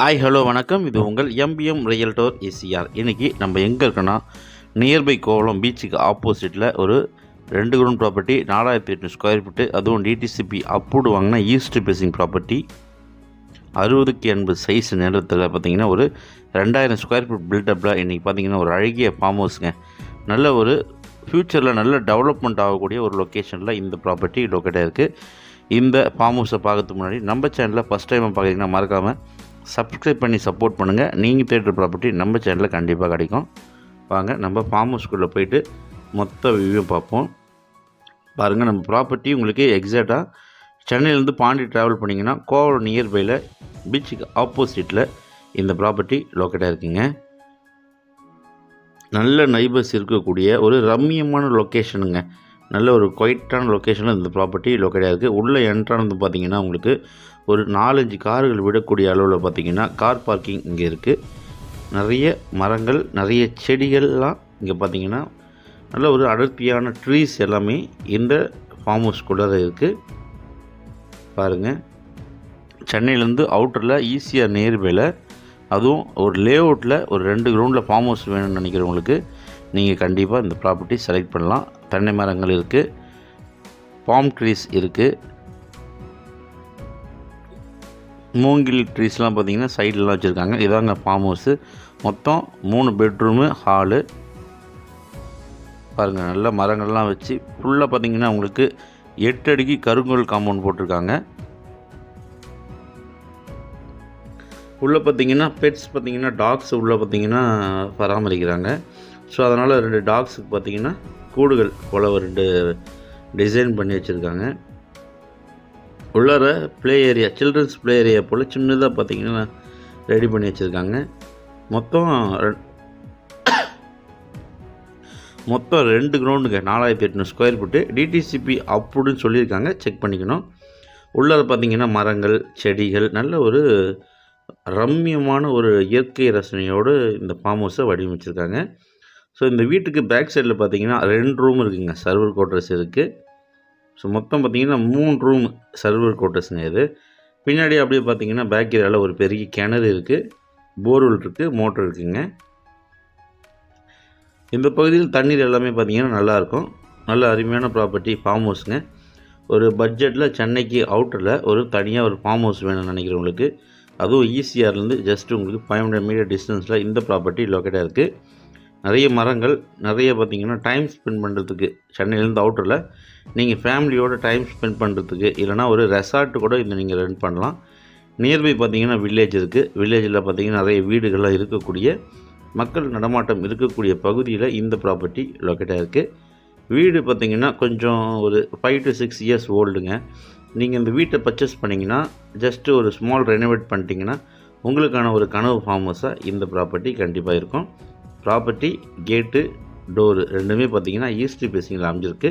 Hi hello வணக்கம். இது உங்கள் எம்பிஎம் ரியல்டோர் ஏசிஆர். இன்றைக்கி நம்ம எங்கே இருக்கோன்னா நியர்பை கோவளம் பீச்சுக்கு ஆப்போசிட்டில் ஒரு 2 கிரவுண்ட் ப்ராப்பர்ட்டி 4800 ஸ்கொயர் ஃபீட்டு, அதுவும் டிடிசிபி அப்ரூவ்டு வாங்கின east facing property 60x80 size நேரத்தில் பார்த்திங்கன்னா ஒரு 2000 ஸ்கொயர் ஃபீட் பில்டப்பில் இன்றைக்கி பார்த்திங்கன்னா ஒரு அழகிய ஃபார்ம் ஹவுஸுங்க. நல்ல ஒரு ஃப்யூச்சரில் நல்ல டெவலப்மெண்ட் ஆகக்கூடிய ஒரு லொக்கேஷனில் இந்த ப்ராப்பர்ட்டி லொக்கேட்டாக இருக்குது. இந்த ஃபார்ம் ஹவுஸை பார்க்கறதுக்கு முன்னாடி நம்ம சேனலில் ஃபஸ்ட் டைம் பார்க்குறீங்கன்னா மறக்காமல் சப்ஸ்கிரைப் பண்ணி சப்போர்ட் பண்ணுங்கள். நீங்கள் தேடுற ப்ராப்பர்ட்டி நம்ம சேனலில் கண்டிப்பாக கிடைக்கும். வாங்க நம்ம ஃபார்ம் ஹவுஸ்குள்ளே போய்ட்டு மொத்த வியூ பார்ப்போம். பாருங்கள், நம்ம ப்ராப்பர்ட்டி உங்களுக்கு எக்ஸாக்டாக சென்னையிலேருந்து பாண்டி ட்ராவல் பண்ணிங்கன்னா கோவளம் நியர்பையில் பீச்சுக்கு ஆப்போசிட்டில் இந்த ப்ராப்பர்ட்டி லொக்கேட்டாக இருக்குங்க. நல்ல நைபர்ஸ் இருக்கக்கூடிய ஒரு ரம்மியமான லொக்கேஷனுங்க. நல்ல ஒரு குவைட்டான லொக்கேஷனில் இந்த ப்ராப்பர்ட்டி லொக்கேட்டாக இருக்குது. உள்ளே என்ட்ரானது பார்த்திங்கன்னா உங்களுக்கு ஒரு 4-5 கார்கள் விடக்கூடிய அளவில் பார்த்திங்கன்னா கார் பார்க்கிங் இங்கே இருக்குது. நிறைய மரங்கள், நிறைய செடிகள்லாம் இங்கே பார்த்திங்கன்னா நல்ல ஒரு அடர்த்தியான ட்ரீஸ் எல்லாமே இந்த ஃபார்ம் ஹவுஸ்குள்ளே இருக்குது. பாருங்கள், சென்னையிலேருந்து அவுட்டரில் ஈஸியாக நியர்பையில், அதுவும் ஒரு லேஅவுட்டில் ஒரு 2 கிரவுண்டில் ஃபார்ம் ஹவுஸ் வேணும்னு நினைக்கிறவங்களுக்கு நீங்கள் கண்டிப்பாக இந்த ப்ராப்பர்ட்டி செலக்ட் பண்ணலாம். தென்னை மரங்கள் இருக்குது, பாம் ட்ரீஸ் இருக்குது, மூங்கில் ட்ரீஸ்லாம் பார்த்திங்கன்னா சைட்லலாம் வச்சுருக்காங்க. இதாங்க ஃபார்ம் ஹவுஸு. மொத்தம் 3 பெட்ரூமு, ஹாலு. பாருங்கள், நல்ல மரங்கள்லாம் வச்சு ஃபுல்லாக பார்த்திங்கன்னா உங்களுக்கு 8 அடிக்கு கருங்கோல் காம்பவுண்ட் போட்டிருக்காங்க. உள்ளே பார்த்திங்கன்னா பெட்ஸ் பார்த்திங்கன்னா டாக்ஸ் உள்ளே பார்த்திங்கன்னா பராமரிக்கிறாங்க. ஸோ அதனால் 2 டாக்ஸுக்கு பார்த்திங்கன்னா கூடுகள் போல் 2 டிசைன் பண்ணி வச்சுருக்காங்க. உள்ளார play area, children's play area போல் சின்னதாக பார்த்திங்கன்னா ரெடி பண்ணி வச்சுருக்காங்க. மொத்தம் 2 கிரவுண்டுங்க, 4800 ஸ்கொயர் ஃபீட்டு, டிடிசிபி அப்ரூவ்டுன்னு சொல்லியிருக்காங்க. செக் பண்ணிக்கணும். உள்ளார பார்த்திங்கன்னா மரங்கள், செடிகள், நல்ல ஒரு ரம்மியமான ஒரு இயற்கை ரசனையோடு இந்த ஃபார்ம் ஹவுஸை வடிவமைச்சிருக்காங்க. ஸோ இந்த வீட்டுக்கு பேக் சைடில் பார்த்திங்கன்னா 2 ரூம் இருக்குதுங்க, சர்வர் குவார்ட்டர்ஸ் இருக்குது. ஸோ மொத்தம் பார்த்திங்கன்னா 3 ரூம் சர்வர் குவார்ட்டர்ஸுங்க இது. பின்னாடி அப்படியே பார்த்திங்கன்னா பேக் ஏரியாவில் ஒரு பெரிய கிணறு இருக்குது, போர்வெல் இருக்குது, மோட்டர் இருக்குதுங்க. இந்த பகுதியில் தண்ணீர் எல்லாமே பார்த்திங்கன்னா நல்லாயிருக்கும். நல்ல அருமையான ப்ராப்பர்ட்டி ஃபார்ம் ஹவுஸுங்க. ஒரு பட்ஜெட்டில் சென்னைக்கு அவுட்டரில் ஒரு தனியாக ஒரு ஃபார்ம் ஹவுஸ் வேணும்னு நினைக்கிறவங்களுக்கு, அதுவும் ஈசிஆர்லேருந்து ஜஸ்ட் உங்களுக்கு 500 மீட்டர் டிஸ்டன்ஸில் இந்த ப்ராப்பர்ட்டி லொக்கேட்டாக இருக்குது. நிறைய மரங்கள், நிறைய பார்த்திங்கன்னா டைம் ஸ்பெண்ட் பண்ணுறதுக்கு, சென்னையிலேருந்து அவுட்டரில் நீங்கள் ஃபேமிலியோட டைம் ஸ்பெண்ட் பண்ணுறதுக்கு, இல்லைனா ஒரு ரெசார்ட்டு கூட இந்த நீங்கள் ரெண்ட் பண்ணலாம். நியர்பை பார்த்திங்கன்னா வில்லேஜ் இருக்குது. வில்லேஜில் பார்த்திங்கன்னா நிறைய வீடுகள்லாம் இருக்கக்கூடிய, மக்கள் நடமாட்டம் இருக்கக்கூடிய பகுதியில் இந்த ப்ராப்பர்ட்டி லொக்கேட்டாக இருக்குது. வீடு பார்த்திங்கன்னா கொஞ்சம் ஒரு 5 to 6 இயர்ஸ் ஓல்டுங்க. நீங்கள் இந்த வீட்டை பர்ச்சேஸ் பண்ணிங்கன்னா ஜஸ்ட்டு ஒரு ஸ்மால் ரெனோவேட் பண்ணிட்டீங்கன்னா உங்களுக்கான ஒரு கனவு ஃபார்ம் ஹவுஸாக இந்த ப்ராப்பர்ட்டி கண்டிப்பாக இருக்கும். ப்ராப்பர்ட்டி கேட்டு, டோரு ரெண்டுமே பார்த்திங்கன்னா ஈஸ்ட் பேசிங்கில் அமைஞ்சிருக்கு.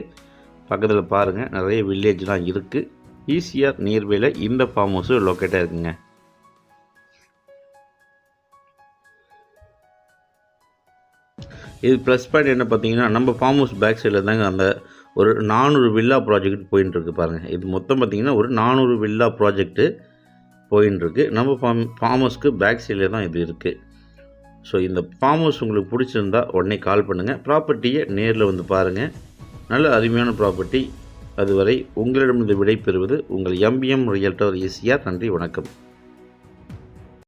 பக்கத்தில் பாருங்கள், நிறைய வில்லேஜ்லாம் இருக்குது. ஈசிஆர் நியர்பையில் இந்த ஃபார்ம் ஹவுஸு லொக்கேட்டாக இருக்குங்க. இது ப்ளஸ் பாயிண்ட் என்ன பார்த்திங்கன்னா, நம்ம ஃபார்ம் ஹவுஸ் பேக் சைடில் தாங்க அந்த ஒரு 400 வில்லா ப்ராஜெக்ட் போயின்ட்டுருக்கு. பாருங்கள், இது மொத்தம் பார்த்திங்கன்னா ஒரு 400 வில்லா ப்ராஜெக்ட்டு போயின்ட்டுருக்கு. நம்ம ஃபார்ம் ஹவுஸ்க்கு பேக் சைடில் தான் இது இருக்குது. ஸோ இந்த ஃபார்ம் ஹவுஸ் உங்களுக்கு பிடிச்சிருந்தா உடனே கால் பண்ணுங்கள். ப்ராப்பர்ட்டியை நேரில் வந்து பாருங்கள். நல்ல அருமையான ப்ராப்பர்ட்டி. அதுவரை உங்களிடமிருந்து விடை பெறுவது உங்கள் எம்பிஎம் ரியல்டர் ஏசிஆர். நன்றி, வணக்கம்.